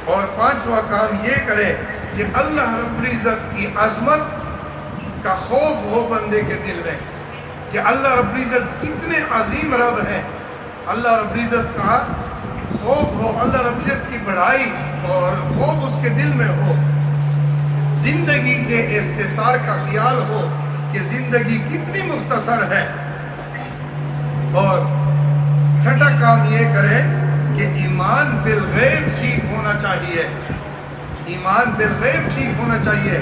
اور پانچواں کام یہ کرے کہ اللہ رب العزت کی عظمت کا خوف ہو بندے کے دل میں، کہ اللہ رب العزت کتنے عظیم رب ہیں، اللہ رب العزت کا خوف ہو، اللہ رب العزت کی بڑائی اور خوف اس کے دل میں ہو، زندگی کے اختصار کا خیال ہو کہ زندگی کتنی مختصر ہے۔ اور چھٹا کام یہ کرے کہ ایمان بالغیب ٹھیک ہونا چاہیے، ایمان بالغیب ٹھیک ہونا چاہیے۔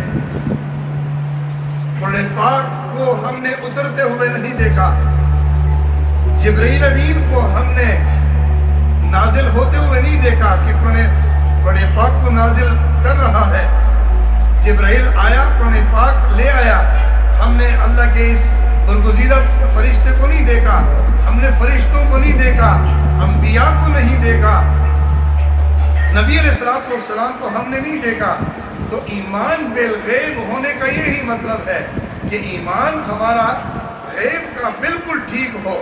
قرآن پاک کو ہم نے اترتے ہوئے نہیں دیکھا، جبرائیل امین کو ہم نے نازل ہوتے ہوئے نہیں دیکھا کہ قرآن پاک کو نازل کر رہا ہے۔ جبرائیل آیا، قرآن پاک لے آیا، ہم نے اللہ کے اس برگزیدہ فرشتے کو نہیں دیکھا، ہم نے فرشتوں کو نہیں دیکھا، انبیاء کو نہیں دیکھا، نبی علیہ السلام کو ہم نے نہیں دیکھا۔ تو ایمان بالغیب ہونے کا یہی مطلب ہے کہ ایمان ہمارا غیب کا بالکل ٹھیک ہو،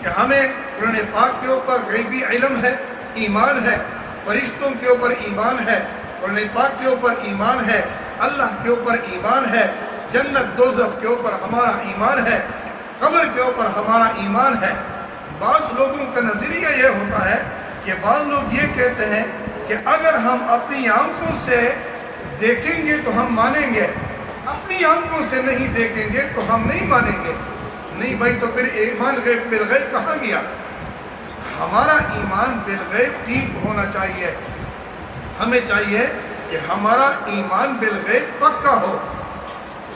کہ ہمیں قرآن پاک کے اوپر غیبی علم ہے، ایمان ہے، فرشتوں کے اوپر ایمان ہے، قرآن پاک کے اوپر ایمان ہے، اللہ کے اوپر ایمان ہے، جنت دوزخ کے اوپر ہمارا ایمان ہے، قبر کے اوپر ہمارا ایمان ہے۔ بعض لوگوں کا نظریہ یہ ہوتا ہے کہ بعض لوگ یہ کہتے ہیں کہ اگر ہم اپنی آنکھوں سے دیکھیں گے تو ہم مانیں گے، اپنی آنکھوں سے نہیں دیکھیں گے تو ہم نہیں مانیں گے۔ نہیں بھائی، تو پھر ایمان غیب بالغیب کہاں گیا؟ ہمارا ایمان بالغیب ٹھیک ہونا چاہیے، ہمیں چاہیے کہ ہمارا ایمان بالغیب پکا ہو۔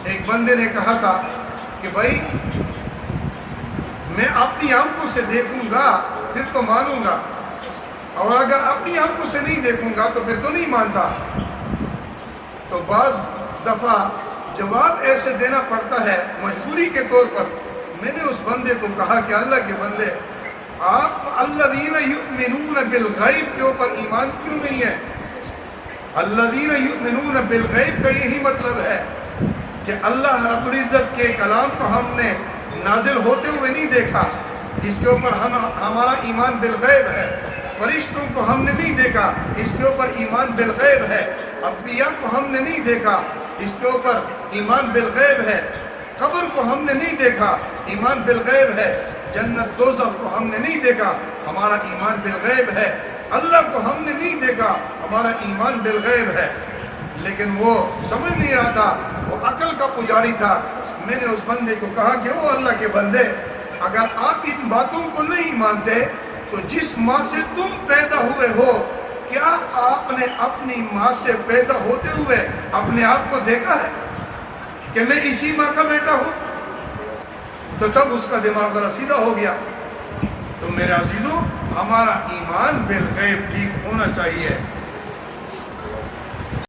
ایک بندے نے کہا تھا کہ بھائی میں اپنی آنکھوں سے دیکھوں گا پھر تو مانوں گا، اور اگر اپنی آنکھوں سے نہیں دیکھوں گا تو پھر تو نہیں مانتا۔ تو بعض دفعہ جواب ایسے دینا پڑتا ہے مجبوری کے طور پر۔ میں نے اس بندے کو کہا کہ اللہ کے بندے، آپ الذین یؤمنون بالغیب کے اوپر ایمان کیوں نہیں ہے؟ الذین یؤمنون بالغیب کا یہی مطلب ہے کہ اللہ رب العزت کے کلام کو ہم نے نازل ہوتے ہوئے نہیں دیکھا، اس کے اوپر ہمارا ایمان بالغیب ہے۔ فرشتوں کو ہم نے نہیں دیکھا، اس کے اوپر ایمان بالغیب ہے۔ انبیاء کو ہم نے نہیں دیکھا، اس کے اوپر ایمان بالغیب ہے۔ قبر کو ہم نے نہیں دیکھا، ایمان بالغیب ہے۔ جنت دوزخ کو ہم نے نہیں دیکھا، ہمارا ایمان بالغیب ہے۔ اللہ کو ہم نے نہیں دیکھا، ہمارا ایمان بالغیب ہے۔ لیکن وہ سمجھ نہیں رہا تھا، وہ عقل کا پجاری تھا۔ میں نے اس بندے کو کہا کہ او اللہ کے بندے، اگر آپ ان باتوں کو نہیں مانتے تو جس ماں سے تم پیدا ہوئے ہو، کیا آپ نے اپنی ماں سے پیدا ہوتے ہوئے اپنے آپ کو دیکھا ہے کہ میں اسی ماں کا بیٹا ہوں؟ تو تب اس کا دماغ ذرا سیدھا ہو گیا۔ تو میرے عزیزوں، ہمارا ایمان بالغیب ٹھیک ہونا چاہیے۔